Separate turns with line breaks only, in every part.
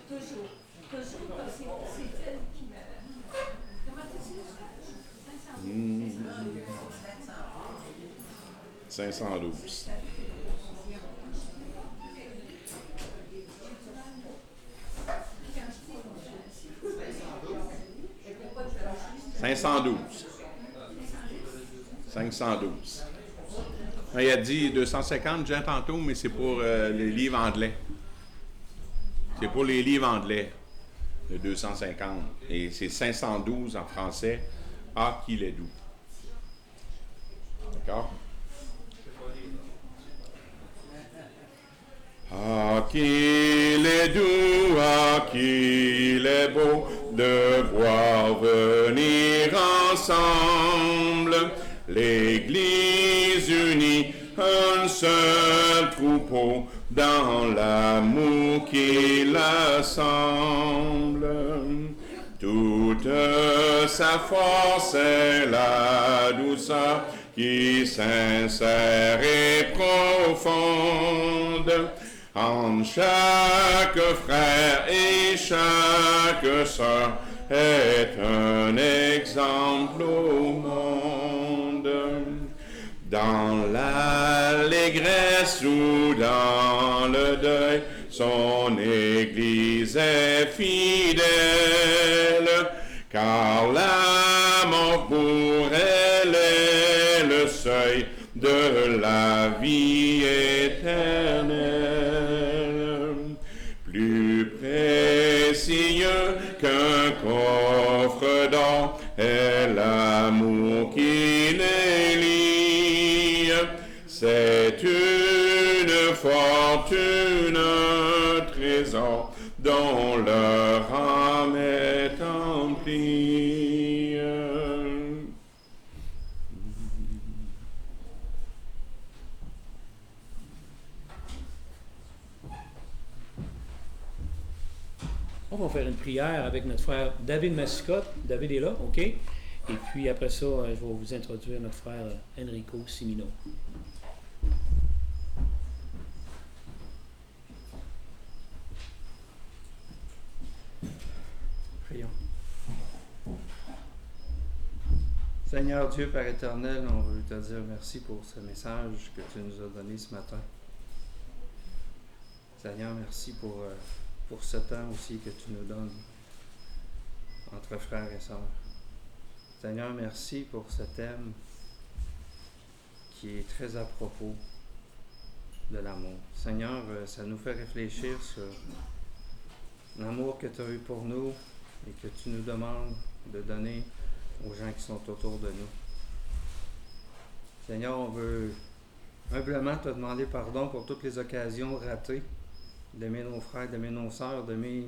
Toujours. Toujours, parce que c'est elle qui m'a... Comment tu dis ça?
512. 512. 512. Il a dit 250, Jean, tantôt, mais c'est pour les livres anglais. C'est pour les livres anglais, le 250. Et c'est 512 en français, Ah, qu'il est doux. D'accord? Ah, qu'il est doux, ah, qu'il est beau de voir venir ensemble l'Église unie, un seul troupeau dans l'amour qui l'assemble. Toute sa force est la douceur qui sincère et profonde. En chaque frère et chaque sœur est un exemple au monde. Dans l'allégresse ou dans le deuil, son Église est fidèle, car la mort pour elle est le seuil de la vie éternelle. Plus précieux qu'un coffre d'or est l'amour qui les lie. C'est une fortune, un trésor dont leur âme est emplie.
On va faire une prière avec notre frère David Massicotte. David est là, OK? Et puis après ça, je vais vous introduire notre frère Enrico Simino.
Prions. Seigneur Dieu, Père éternel, on veut te dire merci pour ce message que tu nous as donné ce matin. Seigneur, merci pour ce temps aussi que tu nous donnes entre frères et sœurs. Seigneur, merci pour ce thème qui est très à propos de l'amour. Seigneur, ça nous fait réfléchir sur l'amour que tu as eu pour nous et que tu nous demandes de donner aux gens qui sont autour de nous. Seigneur, on veut humblement te demander pardon pour toutes les occasions ratées d'aimer nos frères, d'aimer nos sœurs, d'aimer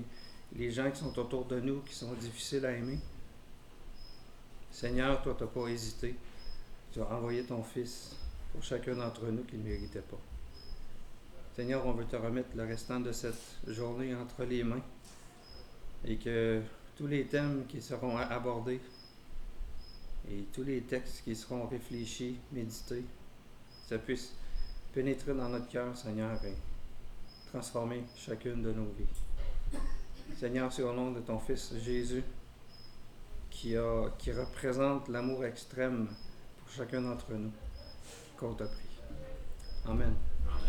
les gens qui sont autour de nous, qui sont difficiles à aimer. Seigneur, toi, tu n'as pas hésité. Tu as envoyé ton Fils pour chacun d'entre nous qui ne méritait pas. Seigneur, on veut te remettre le restant de cette journée entre les mains et que tous les thèmes qui seront abordés et tous les textes qui seront réfléchis, médités, ça puisse pénétrer dans notre cœur, Seigneur, et transformer chacune de nos vies. Seigneur, c'est au nom de ton Fils Jésus qui représente l'amour extrême pour chacun d'entre nous qu'on t'a pris. Amen. Amen.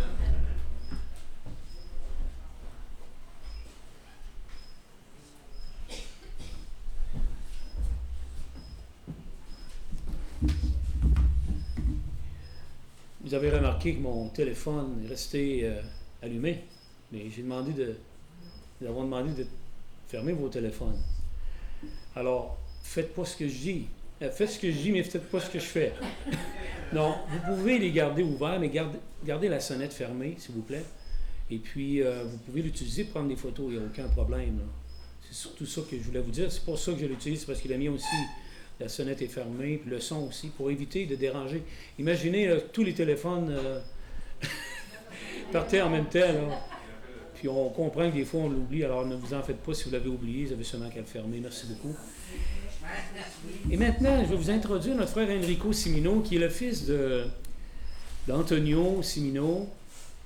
Vous avez remarqué que mon téléphone est resté allumé, mais j'ai demandé nous avons demandé de fermer vos téléphones. Alors, faites pas ce que je dis. Faites ce que je dis, mais faites pas ce que je fais. Non, vous pouvez les garder ouverts, mais gardez la sonnette fermée, s'il vous plaît. Et puis, vous pouvez l'utiliser pour prendre des photos, il n'y a aucun problème. Là. C'est surtout ça que je voulais vous dire. C'est pour ça que je l'utilise, c'est parce que la mienne aussi, la sonnette est fermée, puis le son aussi, pour éviter de déranger. Imaginez, là, tous les téléphones partaient en même temps, là. Puis on comprend que des fois on l'oublie, alors ne vous en faites pas si vous l'avez oublié, vous avez seulement qu'à le fermer. Merci beaucoup. Et maintenant, je vais vous introduire notre frère Enrico Simino, qui est le fils d'Antonio Simino.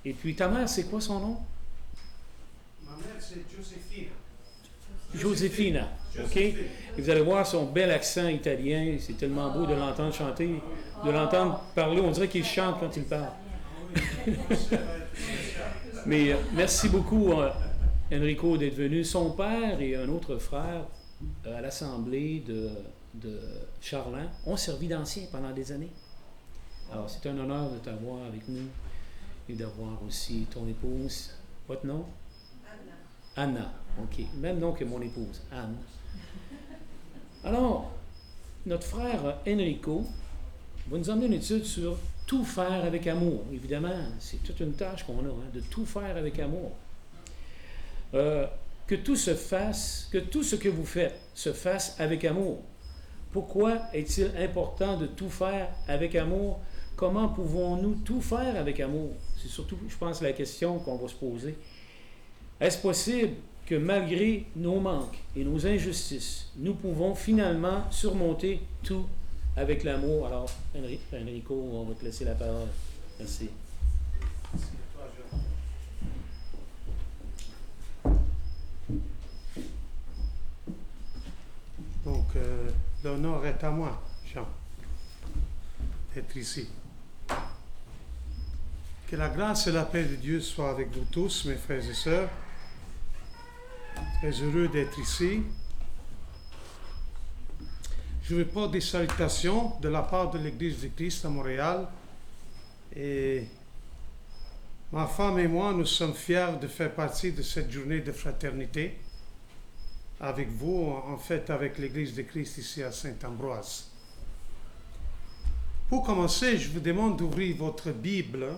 Et puis ta mère, c'est quoi son nom?
Ma mère, c'est Joséphine.
Josefina. OK? Et vous allez voir son bel accent italien. C'est tellement beau de l'entendre chanter, de l'entendre parler. On dirait qu'il chante quand il parle. Mais merci beaucoup, Enrico, d'être venu. Son père et un autre frère à l'Assemblée de Charlin ont servi d'anciens pendant des années. Alors, c'est un honneur de t'avoir avec nous et d'avoir aussi ton épouse. Votre nom? Anna. OK. Même nom que mon épouse, Anne. Alors, notre frère Enrico va nous emmener une étude sur tout faire avec amour. Évidemment, c'est toute une tâche qu'on a, de tout faire avec amour. Que tout se fasse, que tout ce que vous faites se fasse avec amour. Pourquoi est-il important de tout faire avec amour? Comment pouvons-nous tout faire avec amour? C'est surtout, je pense, la question qu'on va se poser. Est-ce possible que malgré nos manques et nos injustices, nous pouvons finalement surmonter tout avec l'amour? Alors, Enrico, on va te laisser la parole. Merci.
Donc, l'honneur est à moi, Jean, d'être ici. Que la grâce et la paix de Dieu soient avec vous tous, mes frères et sœurs. Très heureux d'être ici. Je vous porte des salutations de la part de l'Église du Christ à Montréal. Et ma femme et moi, nous sommes fiers de faire partie de cette journée de fraternité avec vous, en fait avec l'Église du Christ ici à Saint-Ambroise. Pour commencer, je vous demande d'ouvrir votre Bible.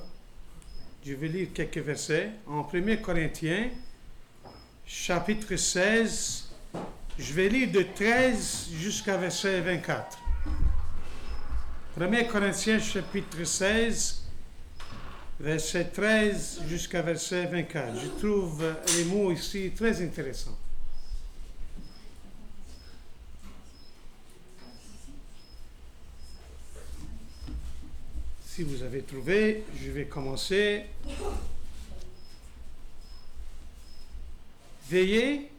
Je vais lire quelques versets. En 1 Corinthiens, chapitre 16, je vais lire de 13 jusqu'à verset 24. 1 Corinthiens, chapitre 16, verset 13 jusqu'à verset 24. Je trouve les mots ici très intéressants. Si vous avez trouvé, je vais commencer. Veillez,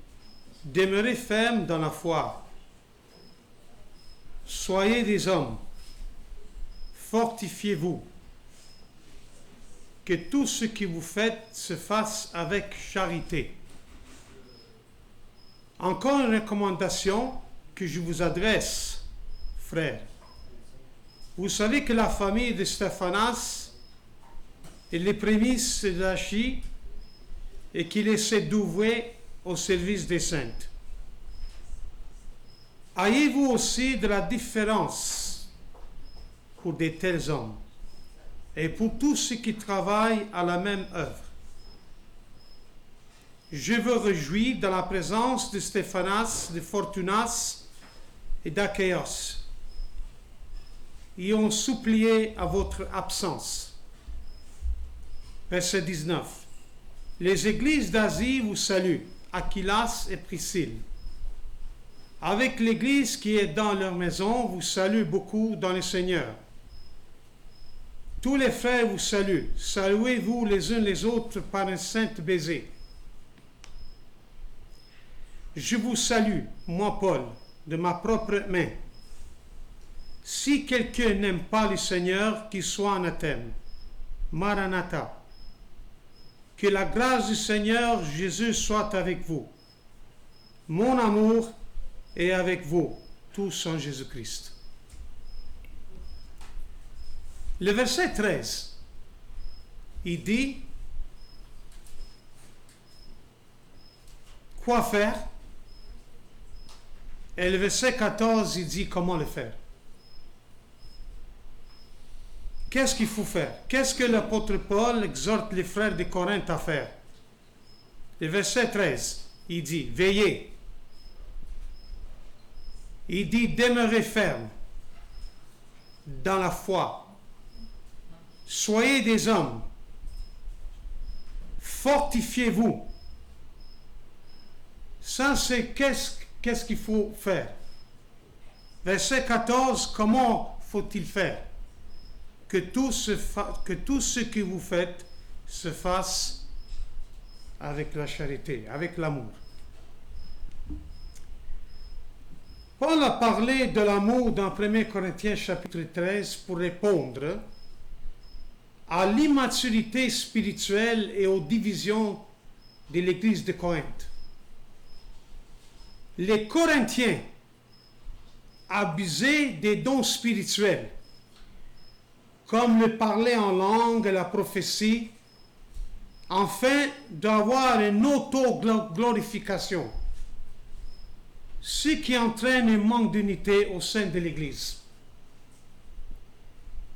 demeurez fermes dans la foi. Soyez des hommes. Fortifiez-vous. Que tout ce que vous faites se fasse avec charité. Encore une recommandation que je vous adresse, frères. Vous savez que la famille de Stéphanas est les prémices de l'Achie et qu'il essaie d'ouvrir au service des saintes. Ayez-vous aussi de la différence pour de tels hommes et pour tous ceux qui travaillent à la même œuvre. Je me réjouis dans la présence de Stéphanas, de Fortunas et d'Achéos. Ils ont supplié à votre absence. Verset 19. Les églises d'Asie vous saluent, Aquilas et Priscille. Avec l'église qui est dans leur maison, vous saluent beaucoup dans le Seigneur. Tous les frères vous saluent. Saluez-vous les uns les autres par un saint baiser. Je vous salue, moi Paul, de ma propre main. Si quelqu'un n'aime pas le Seigneur, qu'il soit anathème. Maranatha. Que la grâce du Seigneur Jésus soit avec vous. Mon amour est avec vous, tous en Jésus-Christ. Le verset 13, il dit, quoi faire? Et le verset 14, il dit comment le faire. Qu'est-ce qu'il faut faire? Qu'est-ce que l'apôtre Paul exhorte les frères de Corinthe à faire? Le verset 13, il dit, veillez. Il dit, demeurez ferme dans la foi. Soyez des hommes. Fortifiez-vous. Ça, c'est qu'est-ce qu'il faut faire? Verset 14, comment faut-il faire? Que tout ce que vous faites se fasse avec la charité, avec l'amour. Paul a parlé de l'amour dans 1 Corinthiens chapitre 13 pour répondre à l'immaturité spirituelle et aux divisions de l'église de Corinthe. Les Corinthiens abusaient des dons spirituels, comme le parler en langue et la prophétie, afin d'avoir une auto-glorification, ce qui entraîne un manque d'unité au sein de l'Église.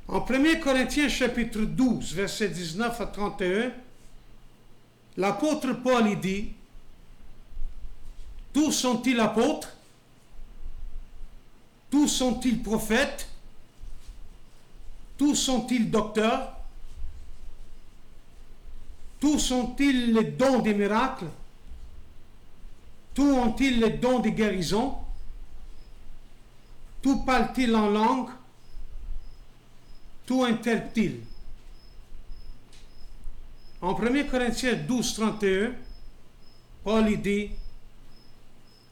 En 1 Corinthiens chapitre 12, versets 19 à 31, l'apôtre Paul y dit: tous sont-ils apôtres? Tous sont-ils prophètes? Tous sont-ils docteurs? Tous ont-ils les dons des miracles? Tous ont-ils les dons de guérison? Tous parlent-ils en langue? Tous interprètent-ils? En 1 Corinthiens 12, 31, Paul y dit: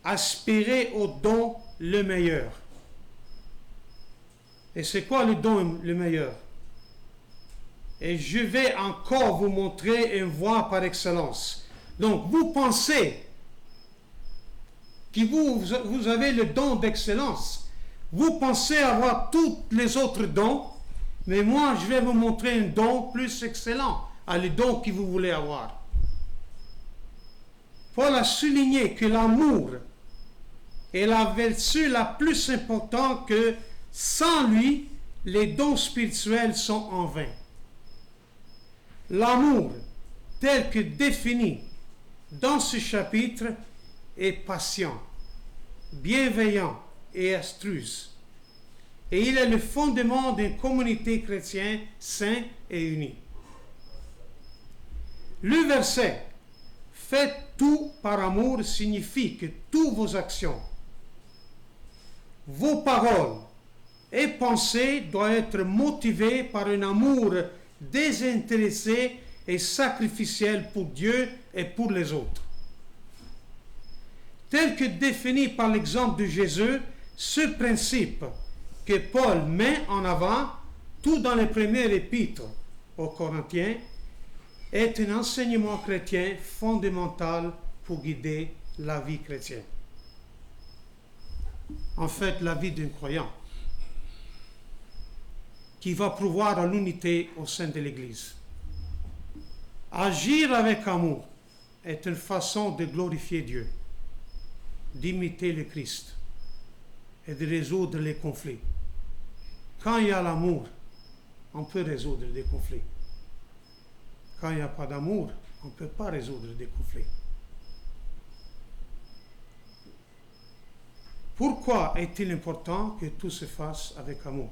aspirez au don le meilleur. Et c'est quoi le don le meilleur? Et je vais encore vous montrer une voie par excellence. Donc, vous pensez que vous avez le don d'excellence. Vous pensez avoir tous les autres dons, mais moi, je vais vous montrer un don plus excellent à le don que vous voulez avoir. Paul a souligné que l'amour est la vertu la plus importante, que sans lui, les dons spirituels sont en vain. L'amour, tel que défini dans ce chapitre, est patient, bienveillant et astuce. Et il est le fondement d'une communauté chrétienne sainte et unie. Le verset « Faites tout par amour » signifie que toutes vos actions, vos paroles et pensées doivent être motivées par un amour désintéressé et sacrificiel pour Dieu et pour les autres. Tel que défini par l'exemple de Jésus, ce principe que Paul met en avant tout dans les premières épîtres aux Corinthiens est un enseignement chrétien fondamental pour guider la vie chrétienne. En fait, la vie d'un croyant qui va prouvoir à l'unité au sein de l'Église. Agir avec amour est une façon de glorifier Dieu, d'imiter le Christ et de résoudre les conflits. Quand il y a l'amour, on peut résoudre des conflits. Quand il n'y a pas d'amour, on ne peut pas résoudre des conflits. Pourquoi est-il important que tout se fasse avec amour?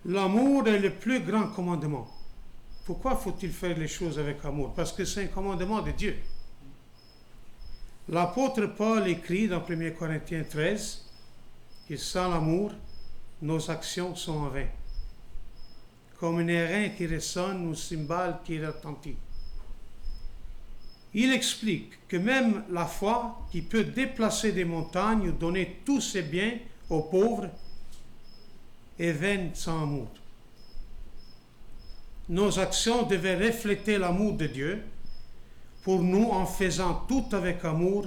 L'amour est le plus grand commandement. Pourquoi faut-il faire les choses avec amour? Parce que c'est un commandement de Dieu. L'apôtre Paul écrit dans 1 Corinthiens 13 que sans l'amour, nos actions sont en vain. Comme un airain qui résonne ou un cymbale qui retentit. Il explique que même la foi qui peut déplacer des montagnes ou donner tous ses biens aux pauvres est vaine sans amour. Nos actions devaient refléter l'amour de Dieu. Pour nous, en faisant tout avec amour,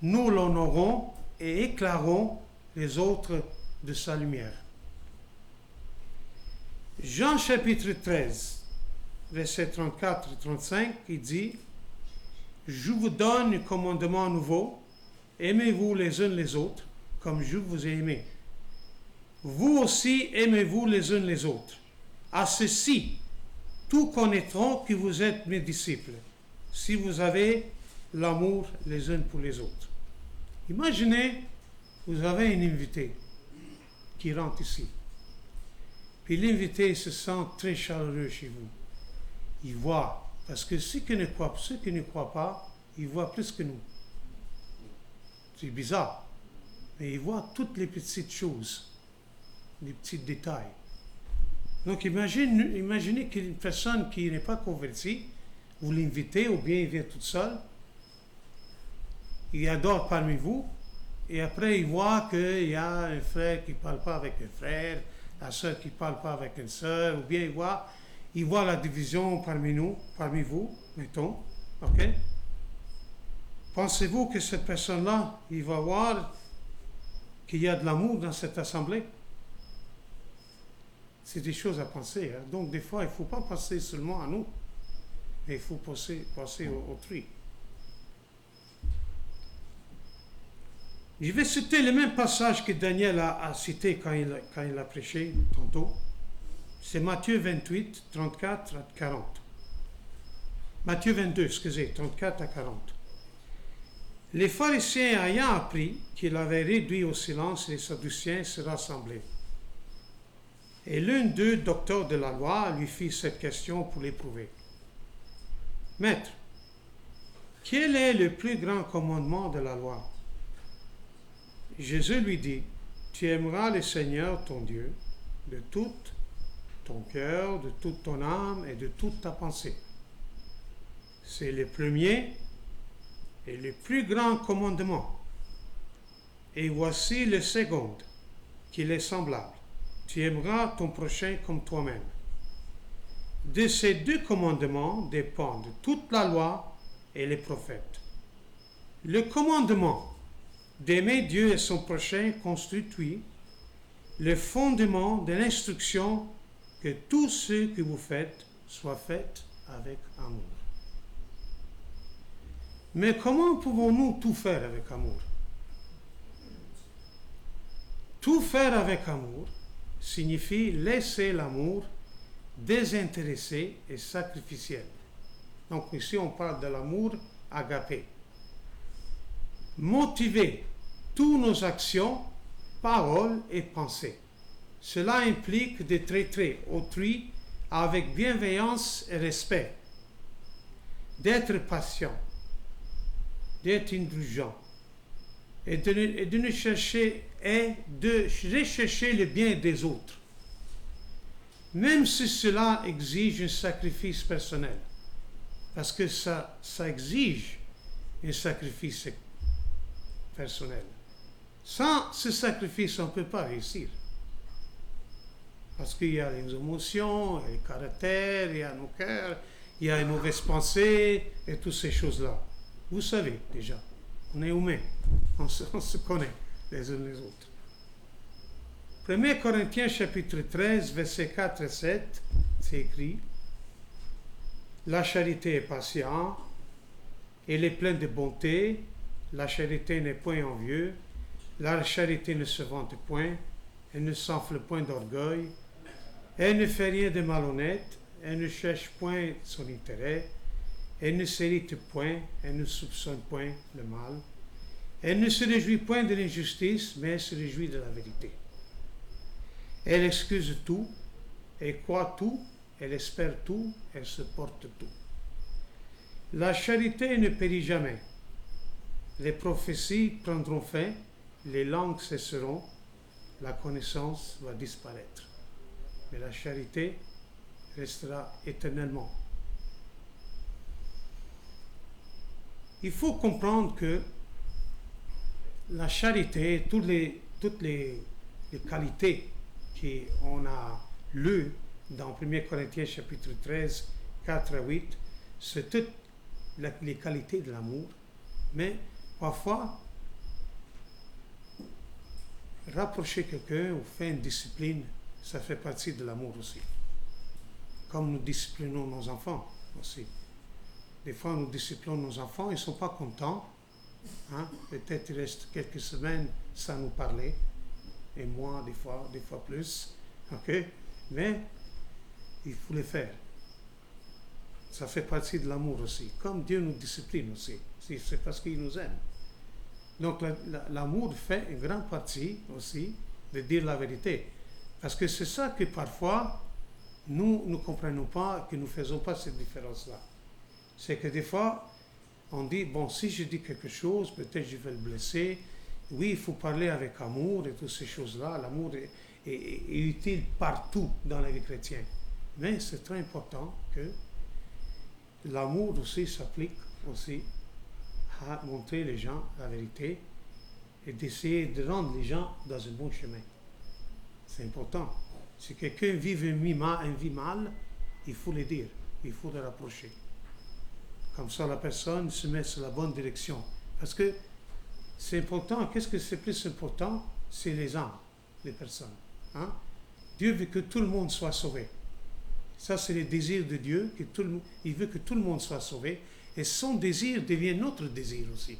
nous l'honorons et éclairons les autres de sa lumière. Jean chapitre 13, versets 34 et 35, il dit: je vous donne un commandement nouveau, aimez-vous les uns les autres, comme je vous ai aimé. Vous aussi aimez-vous les uns les autres. À ceci, tous connaîtront que vous êtes mes disciples, si vous avez l'amour les uns pour les autres. Imaginez, vous avez un invité qui rentre ici. Puis l'invité se sent très chaleureux chez vous. Il voit, parce que ceux qui ne croient pas, ils voient plus que nous. C'est bizarre. Mais ils voient toutes les petites choses, les petits détails. Donc imaginez qu'une personne qui n'est pas convertie vous l'invitez ou bien il vient tout seul, il adore parmi vous, et après il voit qu'il y a un frère qui ne parle pas avec un frère, la sœur qui ne parle pas avec une sœur, ou bien il voit la division parmi vous, mettons, ok? Pensez-vous que cette personne-là, il va voir qu'il y a de l'amour dans cette assemblée? C'est des choses à penser. Hein? Donc, des fois, il ne faut pas penser seulement à nous, mais il faut penser aux autrui. Je vais citer le même passage que Daniel a cité quand il a prêché tantôt. C'est Matthieu 28, 34 à 40. Matthieu 22, 34 à 40. Les pharisiens ayant appris qu'il avait réduit au silence les Sadduciens se rassemblaient. Et l'un d'eux, docteur de la loi, lui fit cette question pour l'éprouver. Maître, quel est le plus grand commandement de la loi? Jésus lui dit, tu aimeras le Seigneur ton Dieu de tout ton cœur, de toute ton âme et de toute ta pensée. C'est le premier et le plus grand commandement. Et voici le second, qui est semblable. Tu aimeras ton prochain comme toi-même. De ces deux commandements dépendent toute la loi et les prophètes. Le commandement d'aimer Dieu et son prochain constitue le fondement de l'instruction que tout ce que vous faites soit fait avec amour. Mais comment pouvons-nous tout faire avec amour? Tout faire avec amour signifie laisser l'amour désintéressé et sacrificiel. Donc ici on parle de l'amour agapé. Motiver toutes nos actions, paroles et pensées. Cela implique de traiter autrui avec bienveillance et respect, d'être patient, d'être indulgent et de rechercher le bien des autres, même si cela exige un sacrifice personnel, parce que ça exige un sacrifice personnel. Sans ce sacrifice, on ne peut pas réussir. Parce qu'il y a les émotions, il y a le caractère, il y a nos cœurs, il y a les mauvaises pensées et toutes ces choses-là. Vous savez déjà, on est humains, on se connaît les uns les autres. 1 Corinthiens chapitre 13, versets 4 et 7, c'est écrit, « La charité est patiente, elle est pleine de bonté, la charité n'est point envieuse, la charité ne se vante point, elle ne s'enfle point d'orgueil, elle ne fait rien de malhonnête, elle ne cherche point son intérêt, elle ne s'irrite point, elle ne soupçonne point le mal, elle ne se réjouit point de l'injustice, mais elle se réjouit de la vérité. Elle excuse tout, elle croit tout, elle espère tout, elle supporte tout. La charité ne périt jamais. Les prophéties prendront fin, les langues cesseront, la connaissance va disparaître. Mais la charité restera éternellement. Il faut comprendre que la charité, toutes les qualités qu'on a lues dans 1 Corinthiens chapitre 13, 4 à 8, c'est toutes les qualités de l'amour, mais parfois, rapprocher quelqu'un ou faire une discipline, ça fait partie de l'amour aussi. Comme nous disciplinons nos enfants aussi. Des fois, nous disciplinons nos enfants, ils ne sont pas contents. Hein? Peut-être ils restent quelques semaines sans nous parler. Et moi, des fois plus. Okay? Mais il faut le faire. Ça fait partie de l'amour aussi. Comme Dieu nous discipline aussi. C'est parce qu'il nous aime. Donc l'amour fait une grande partie aussi de dire la vérité. Parce que c'est ça que parfois, nous ne comprenons pas, que nous ne faisons pas cette différence-là. C'est que des fois, on dit, bon, si je dis quelque chose, peut-être je vais le blesser. Oui, il faut parler avec amour et toutes ces choses-là. L'amour est utile partout dans la vie chrétienne. Mais c'est très important que l'amour aussi s'applique aussi à montrer les gens la vérité et d'essayer de rendre les gens dans un bon chemin. C'est important. Si quelqu'un vit une vie mal, il faut le dire, il faut le rapprocher. Comme ça, la personne se met sur la bonne direction. Parce que c'est important. Qu'est-ce que c'est plus important? C'est les âmes, les personnes. Hein? Dieu veut que tout le monde soit sauvé. Ça, c'est le désir de Dieu. Il veut que tout le monde soit sauvé. Et son désir devient notre désir aussi.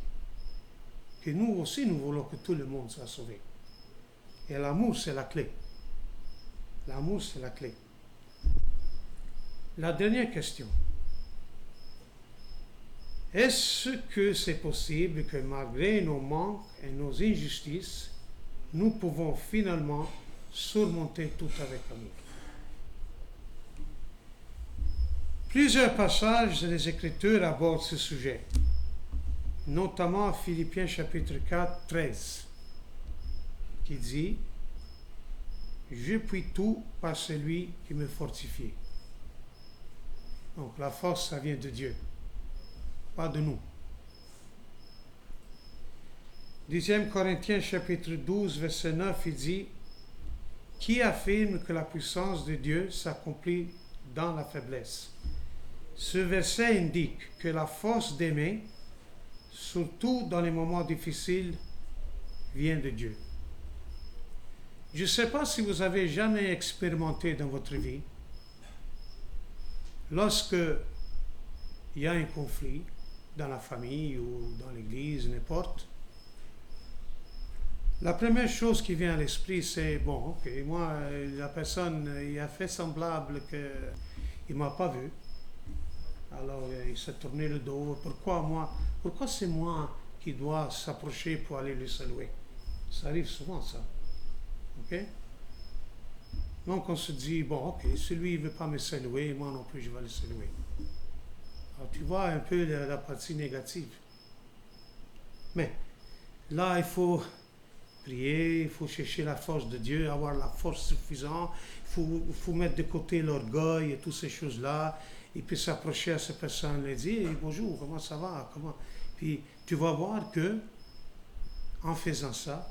Que nous aussi, nous voulons que tout le monde soit sauvé. Et l'amour, c'est la clé. L'amour, c'est la clé. La dernière question. Est-ce que c'est possible que malgré nos manques et nos injustices, nous pouvons finalement surmonter tout avec amour? Plusieurs passages des Écritures abordent ce sujet, notamment Philippiens chapitre 4, 13, qui dit « Je puis tout par celui qui me fortifie ». Donc la force, ça vient de Dieu, pas de nous. 2 Corinthiens chapitre 12, verset 9, il dit « Qui affirme que la puissance de Dieu s'accomplit dans la faiblesse ?» Ce verset indique que la force d'aimer, surtout dans les moments difficiles, vient de Dieu. Je ne sais pas si vous avez jamais expérimenté dans votre vie, lorsque il y a un conflit dans la famille ou dans l'église, n'importe, la première chose qui vient à l'esprit, c'est, bon, ok, moi, la personne, il a fait semblable qu'il ne m'a pas vu. Alors, il s'est tourné le dos. Pourquoi c'est moi qui dois s'approcher pour aller le saluer? Ça arrive souvent, ça. OK? Donc, on se dit, bon, ok, celui ne veut pas me saluer, moi non plus, je vais le saluer. Alors, tu vois un peu la partie négative. Mais, là, il faut prier, il faut chercher la force de Dieu, avoir la force suffisante, il faut mettre de côté l'orgueil et toutes ces choses-là. Il peut s'approcher à cette personne et dire hey, « Bonjour, comment ça va? » Puis tu vas voir que, en faisant ça,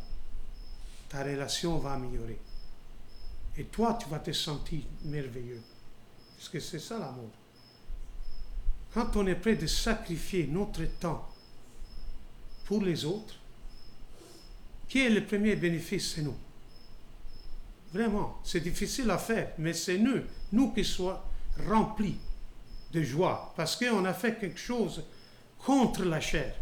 ta relation va améliorer. Et toi, tu vas te sentir merveilleux. Parce que c'est ça l'amour. Quand on est prêt de sacrifier notre temps pour les autres, qui est le premier bénéfice? C'est nous. Vraiment, c'est difficile à faire, mais c'est nous qui soyons remplis de joie, parce qu'on a fait quelque chose contre la chair.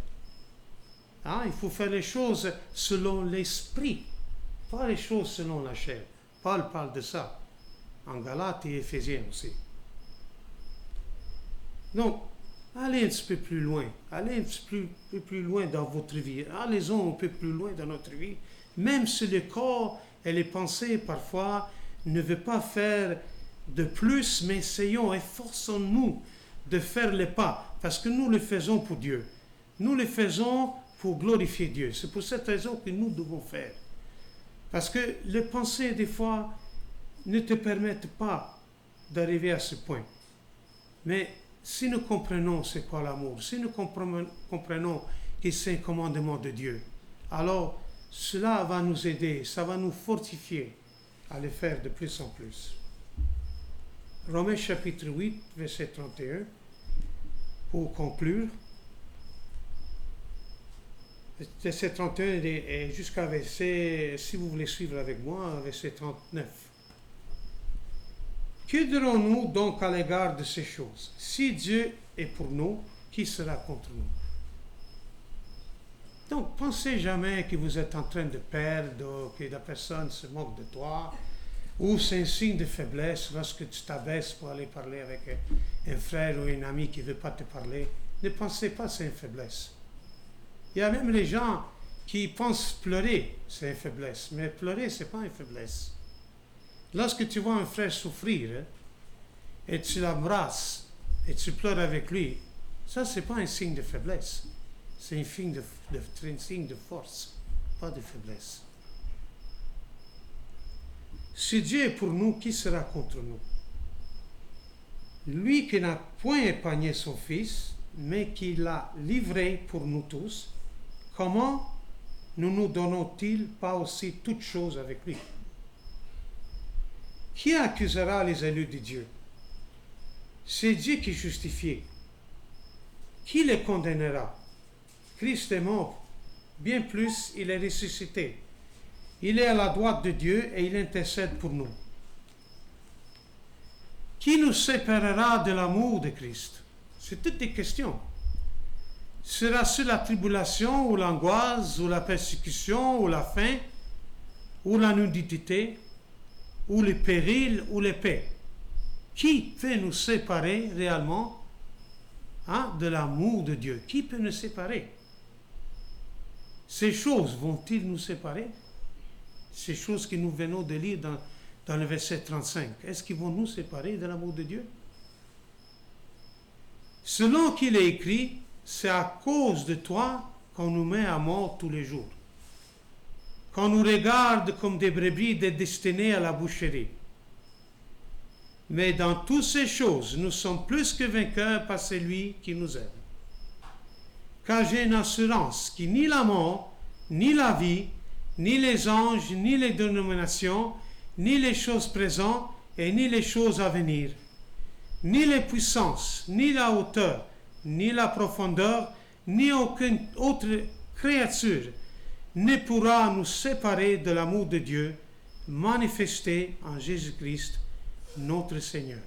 Hein? Il faut faire les choses selon l'esprit, pas les choses selon la chair. Paul parle de ça, en Galates et Éphésiens aussi. Donc, allez un petit peu plus loin, allez un petit peu plus loin dans votre vie, allez-en un peu plus loin dans notre vie, même si le corps et les pensées parfois ne veulent pas faire de plus, mais essayons, efforçons-nous de faire les pas, parce que nous le faisons pour Dieu. Nous le faisons pour glorifier Dieu. C'est pour cette raison que nous devons faire. Parce que les pensées, des fois, ne te permettent pas d'arriver à ce point. Mais si nous comprenons c'est quoi l'amour, si nous comprenons que c'est un commandement de Dieu, alors cela va nous aider, ça va nous fortifier à le faire de plus en plus. Romains chapitre 8, verset 31, pour conclure. Verset 31 et jusqu'à verset, si vous voulez suivre avec moi, verset 39. Que dirons-nous donc à l'égard de ces choses? Si Dieu est pour nous, qui sera contre nous? Donc, pensez jamais que vous êtes en train de perdre, que la personne se moque de toi, ou c'est un signe de faiblesse lorsque tu t'abaisses pour aller parler avec un frère ou un ami qui ne veut pas te parler. Ne pensez pas que c'est une faiblesse. Il y a même les gens qui pensent pleurer, c'est une faiblesse. Mais pleurer, ce n'est pas une faiblesse. Lorsque tu vois un frère souffrir et tu l'embrasses et tu pleures avec lui, ça, ce n'est pas un signe de faiblesse. C'est un signe de force, pas de faiblesse. Si Dieu est pour nous, qui sera contre nous? lui qui n'a point épargné son Fils, mais qui l'a livré pour nous tous, comment ne nous donnons-ils pas aussi toutes choses avec lui? Qui accusera les élus de Dieu? C'est Dieu qui justifie. Qui les condamnera? Christ est mort. Bien plus, il est ressuscité. Il est à la droite de Dieu et il intercède pour nous. Qui nous séparera de l'amour de Christ? C'est toutes des questions. Sera-ce la tribulation ou l'angoisse ou la persécution ou la faim ou la nudité ou le péril ou l'épée? Qui peut nous séparer réellement de l'amour de Dieu? Qui peut nous séparer? Ces choses vont-ils nous séparer? Ces choses que nous venons de lire dans le verset 35, est-ce qu'ils vont nous séparer de l'amour de Dieu? Selon qu'il est écrit, c'est à cause de toi qu'on nous met à mort tous les jours, qu'on nous regarde comme des brebis destinées à la boucherie. Mais dans toutes ces choses, nous sommes plus que vainqueurs par celui qui nous aime. Car j'ai une assurance que ni la mort, ni la vie, ni les anges, ni les dénominations, ni les choses présentes et ni les choses à venir, ni les puissances, ni la hauteur, ni la profondeur, ni aucune autre créature ne pourra nous séparer de l'amour de Dieu manifesté en Jésus-Christ, notre Seigneur.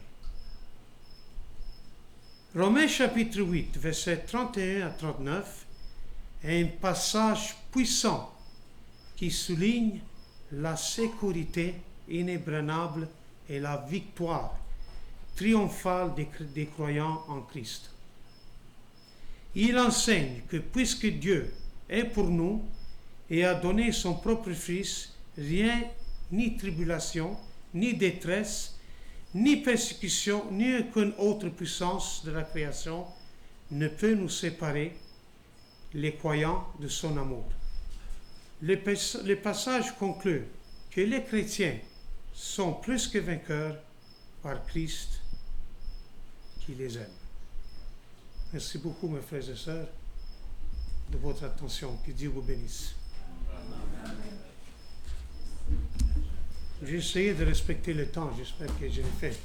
Romains chapitre 8, versets 31 à 39 est un passage puissant qui souligne la sécurité inébranlable et la victoire triomphale des croyants en Christ. Il enseigne que puisque Dieu est pour nous et a donné son propre Fils, rien, ni tribulation, ni détresse, ni persécution, ni aucune autre puissance de la création ne peut nous séparer, les croyants, de son amour. Le passage conclut que les chrétiens sont plus que vainqueurs par Christ qui les aime. Merci beaucoup, mes frères et sœurs, de votre attention. Que Dieu vous bénisse. J'ai essayé de respecter le temps, j'espère que je l'ai fait.